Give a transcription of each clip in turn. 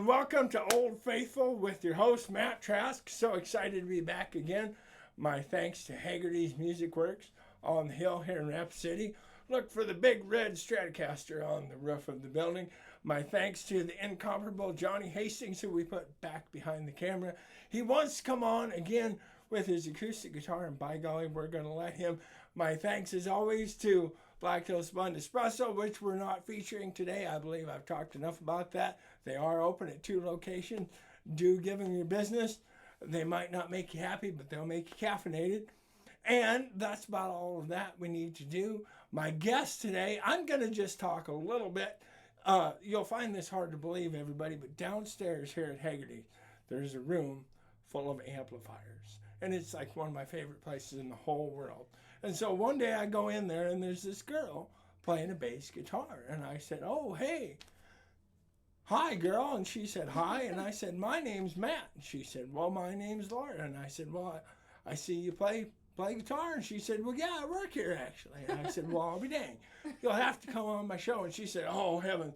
And welcome to Old Faithful with your host, Matt Trask. So excited to be back again. My thanks to Haggerty's Music Works on the hill here in Rapid City. Look for the big red Stratocaster on the roof of the building. My thanks to the incomparable Johnny Hastings, who we put back behind the camera. He wants to come on again with his acoustic guitar, and by golly, we're going to let him. My thanks, as always, to Black Hills Blend Espresso, which we're not featuring today. I believe I've talked enough about that. They are open at 2 locations. Do give them your business. They might not make you happy, but they'll make you caffeinated. And that's about all of that we need to do. My guest today, I'm going to just talk a little bit. You'll find this hard to believe, everybody, but downstairs here at Haggerty, there's a room full of amplifiers. And it's like one of my favorite places in the whole world. And so one day I go in there and there's this girl playing a bass guitar. And I said, "Oh, hey, hi, girl." And she said, "Hi." And I said, "My name's Matt." And she said, "Well, my name's Laura." And I said, "Well, I see you play guitar." And she said, "Well, yeah, I work here, actually." And I said, "Well, I'll be dang. You'll have to come on my show." And she said, "Oh, heaven,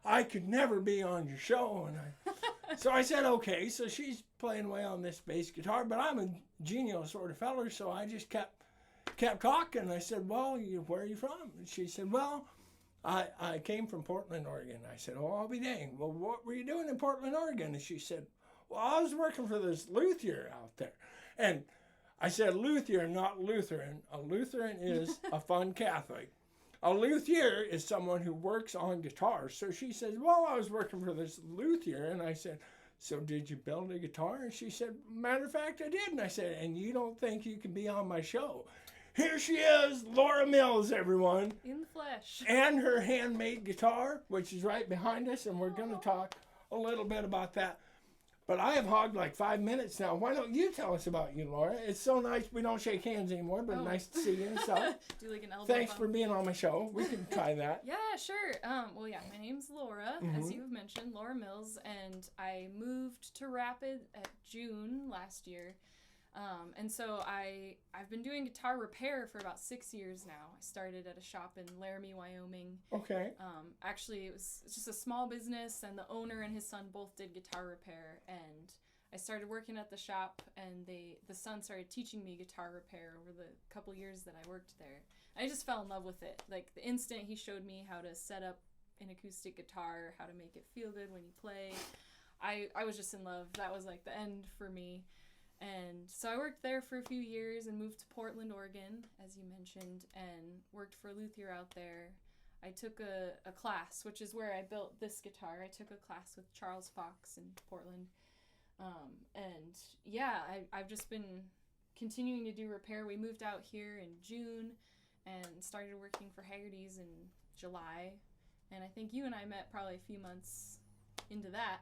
I could never be on your show." And so I said, okay. So she's playing away on this bass guitar, but I'm a genial sort of feller, so I just kept talking. I said, "Well, where are you from?" And she said, "Well, I came from Portland, Oregon." I said, "Oh, I'll be dang. Well, what were you doing in Portland, Oregon?" And she said, "Well, I was working for this luthier out there." And I said, "Luthier, not Lutheran. A Lutheran is a fun Catholic. A luthier is someone who works on guitars." So she says, "Well, I was working for this luthier." And I said, "So did you build a guitar?" And she said, "Matter of fact, I did." And I said, "And you don't think you can be on my show?" Here she is, Laura Mills, everyone. In the flesh. And her handmade guitar, which is right behind us, and we're going to talk a little bit about that. But I have hogged like 5 minutes now. Why don't you tell us about you, Laura? It's so nice we don't shake hands anymore, but nice to see you and stuff. Do like an elbow Thanks bump. for being on my show. We can try that. Yeah, sure. Well, yeah, my name's Laura, as you have mentioned, Laura Mills, and I moved to Rapid at June last year. And so I've been doing guitar repair for about 6 years now. I started at a shop in Laramie, Wyoming. Okay. Actually, it's just a small business, and the owner and his son both did guitar repair. And I started working at the shop, and the son started teaching me guitar repair over the couple years that I worked there. I just fell in love with it. Like the instant he showed me how to set up an acoustic guitar, how to make it feel good when you play, I was just in love. That was like the end for me. And so I worked there for a few years and moved to Portland, Oregon, as you mentioned, and worked for a luthier out there. I took a class, which is where I built this guitar. I took a class with Charles Fox in Portland. And yeah, I've just been continuing to do repair. We moved out here in June and started working for Haggerty's in July. And I think you and I met probably a few months into that.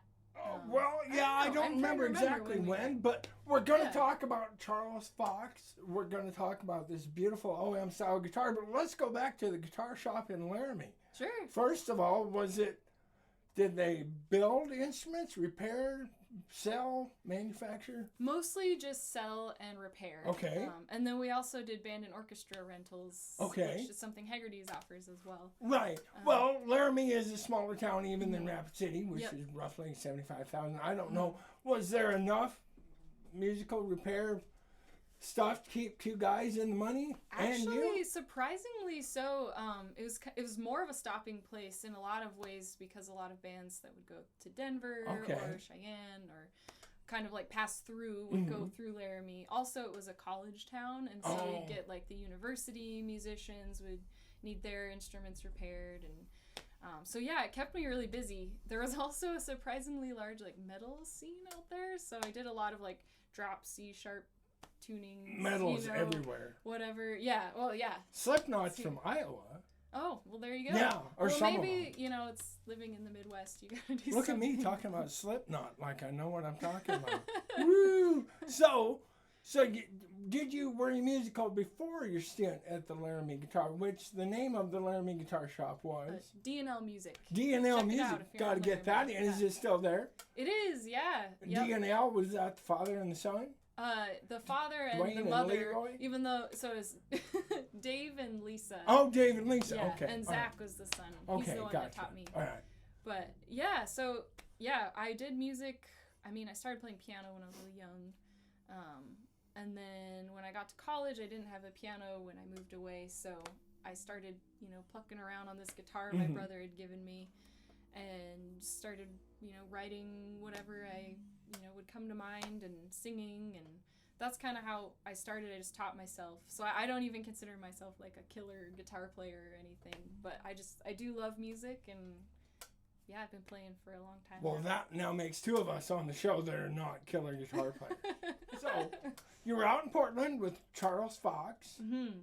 Well, yeah, I don't remember exactly when, but we're going to talk about Charles Fox. We're going to talk about this beautiful OM style guitar, but let's go back to the guitar shop in Laramie. Sure. First of all, did they build instruments, repair, sell, manufacture? Mostly just sell and repair. Okay. And then we also did band and orchestra rentals. Okay. Which is something Haggerty's offers as well. Right. Well, Laramie is a smaller town even than Rapid City, which is roughly 75,000. I don't know. Was there enough musical repair stuff to keep two guys in the money? Actually, surprisingly so. It was more of a stopping place in a lot of ways because a lot of bands that would go to Denver or Cheyenne or kind of like pass through would go through Laramie. Also, it was a college town, and so you'd get like the university musicians would need their instruments repaired, and so yeah, it kept me really busy. There was also a surprisingly large like metal scene out there, so I did a lot of like drop C sharp tuning, metals everywhere. Whatever. Yeah. Well, yeah. Slipknot's from Iowa. Oh, well, there you go. Yeah, or some maybe, of them. It's living in the Midwest. You gotta do Look something. at me talking about Slipknot like I know what I'm talking about. Woo! So were you musical before your stint at the Laramie Guitar, which the name of the Laramie Guitar Shop was? D&L Music. D&L Music. Got to get that in. Is it still there? It is, yeah. Yep. D&L, was that the father and the son? The father and Dwayne the mother, and Leroy? even though, so it was Dave and Lisa. Oh, Dave and Lisa, yeah, okay. and Zach was the son. Okay, He's the one that taught me. All right. But yeah, so yeah, I did music. I mean, I started playing piano when I was really young. And then when I got to college, I didn't have a piano when I moved away. So I started, plucking around on this guitar my brother had given me and started, writing whatever I, would come to mind and singing. And that's kind of how I started. I just taught myself. So I don't even consider myself like a killer guitar player or anything. But I do love music, and yeah, I've been playing for a long time. Well, that now makes two of us on the show that are not killer guitar players. So, you were out in Portland with Charles Fox. Mm-hmm.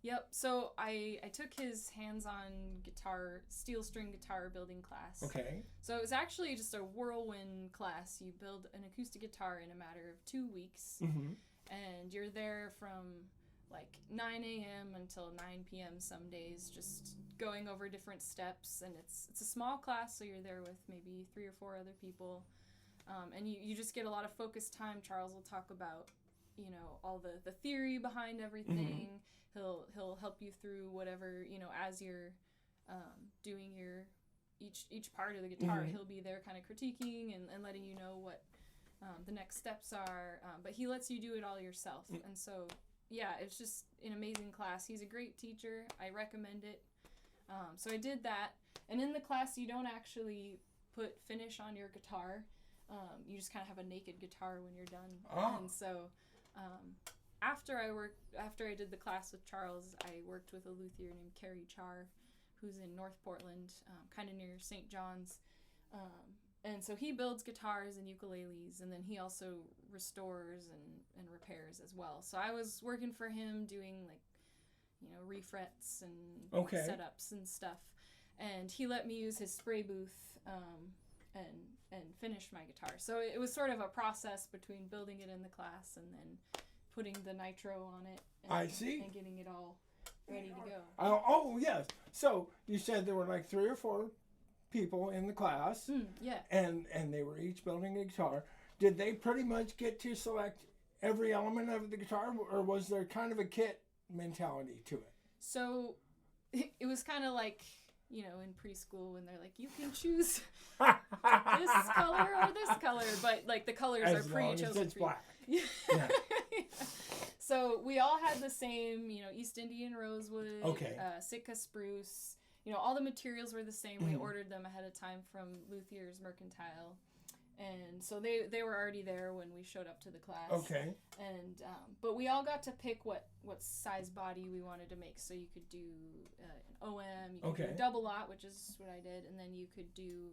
Yep. So I took his hands-on guitar, steel string guitar building class. Okay. So it was actually just a whirlwind class. You build an acoustic guitar in a matter of 2 weeks, and you're there from like 9 a.m. until 9 p.m. some days, just going over different steps. And it's a small class, so you're there with maybe 3 or 4 other people, and you just get a lot of focused time. Charles will talk about, all the theory behind everything. He'll help you through whatever, as you're doing your each part of the guitar. He'll be there kind of critiquing and letting you know what the next steps are, but he lets you do it all yourself. And so yeah, it's just an amazing class. He's a great teacher. I recommend it. So I did that, and in the class you don't actually put finish on your guitar. You just kind of have a naked guitar when you're done. And so after I did the class with Charles, I worked with a luthier named Carrie Char, who's in North Portland, kind of near St. John's. And so he builds guitars and ukuleles, and then he also restores and repairs as well. So I was working for him doing refrets and setups and stuff. And he let me use his spray booth and finish my guitar. So it was sort of a process between building it in the class and then putting the nitro on it. And, I see. And getting it all ready to go. Oh, yes. So you said there were like 3 or 4 people in the class. Yeah. And they were each building a guitar. Did they pretty much get to select every element of the guitar, or was there kind of a kit mentality to it? So it was kind of like, in preschool when they're like, you can choose this color or this color, but like the colors as are pre-chosen. It's black. Yeah. So we all had the same, East Indian rosewood, Sitka spruce. All the materials were the same. We ordered them ahead of time from Luthier's Mercantile. And so they were already there when we showed up to the class. Okay. And but we all got to pick what size body we wanted to make. So you could do an OM, you could do a double lot, which is what I did, and then you could do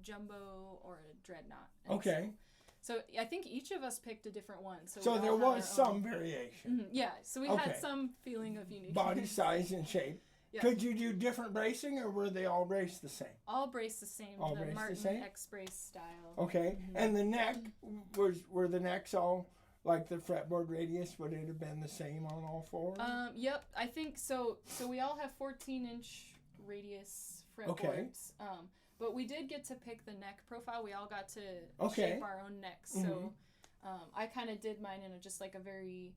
jumbo or a dreadnought. And So I think each of us picked a different one. So there was some variation. Yeah. So we had some feeling of uniqueness. Body size and shape. Yeah. Could you do different bracing, or were they all braced the same? All braced the same. All the braced Martin the same? X-brace style. Okay. And the neck, were the necks all like the fretboard radius? Would it have been the same on all 4? Yep. I think so. So we all have 14-inch radius fretboards. But we did get to pick the neck profile. We all got to shape our own necks. So I kind of did mine in just like a very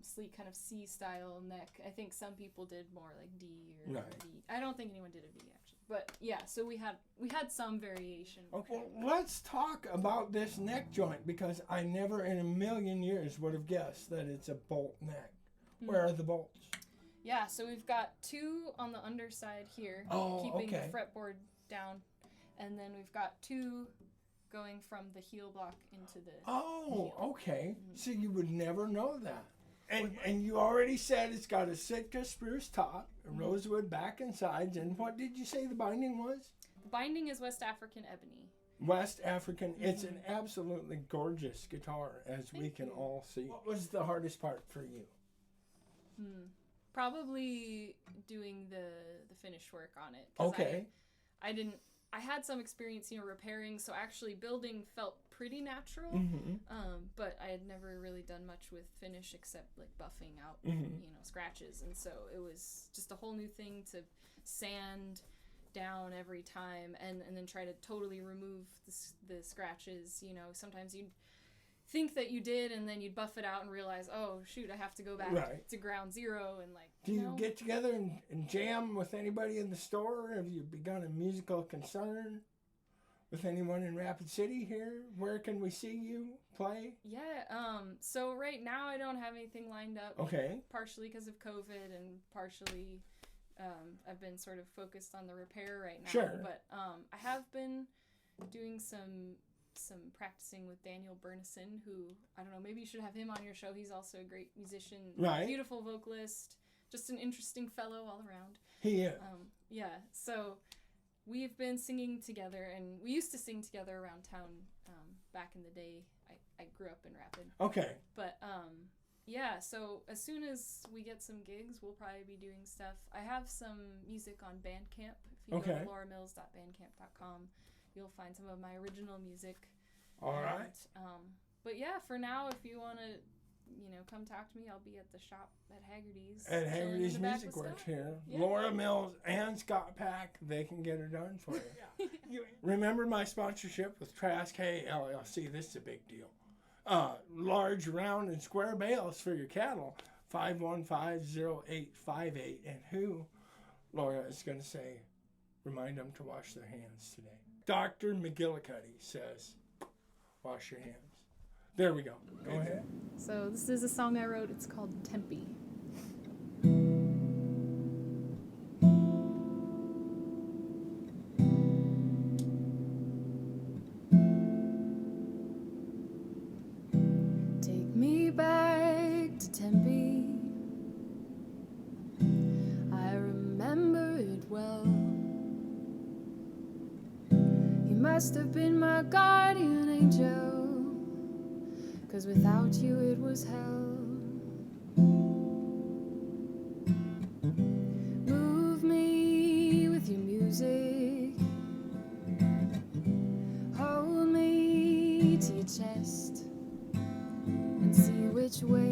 sleek kind of C style neck. I think some people did more like D or D. I don't think anyone did a V actually. But yeah, so we had some variation. Okay, let's talk about this neck joint, because I never in a million years would have guessed that it's a bolt neck. Where are the bolts? Yeah, so we've got 2 on the underside here, keeping the fretboard down, and then we've got 2 going from the heel block into the heel. Okay. So you would never know that. And you already said it's got a Sitka spruce top, a rosewood back and sides, and what did you say the binding was? The binding is West African ebony. West African. It's an absolutely gorgeous guitar, as we can all see. What was the hardest part for you? Probably doing the finish work on it. Okay. I had some experience, repairing, so actually building felt pretty natural. But I had never really done much with finish except like buffing out, scratches. And so it was just a whole new thing to sand down every time and then try to totally remove the scratches. Sometimes you'd think that you did, and then you'd buff it out and realize, oh shoot, I have to go back to ground zero. And like, do you get together and jam with anybody in the store? Have you begun a musical concern with anyone in Rapid City here? Where can we see you play? Yeah, so right now I don't have anything lined up. Okay. Partially because of COVID and partially I've been sort of focused on the repair right now. Sure. But I have been doing some practicing with Daniel Bernison, who, I don't know, maybe you should have him on your show. He's also a great musician, Right. Beautiful vocalist, just an interesting fellow all around. He is. Yeah, so we've been singing together, and we used to sing together around town back in the day. I grew up in Rapid. Okay. But yeah, so as soon as we get some gigs, we'll probably be doing stuff. I have some music on Bandcamp. If you go to lauramills.bandcamp.com, you'll find some of my original music. All right. But yeah, for now, if you want to, come talk to me, I'll be at the shop at Haggerty's. At chilling in Haggerty's the back Music with Works Scott. here. Yeah. Laura Mills and Scott Pack, they can get her done for you. Remember my sponsorship with Trask Hay LLC. This is a big deal. Large, round, and square bales for your cattle. 515-0858. And who, Laura, is going to say, remind them to wash their hands today. Dr. McGillicuddy says, wash your hands. There we go. Go ahead. So this is a song I wrote. It's called Tempe. Take me back to Tempe. I remember it well. You must have been my guardian angel, 'cause without you it was hell. Move me with your music. Hold me to your chest and see which way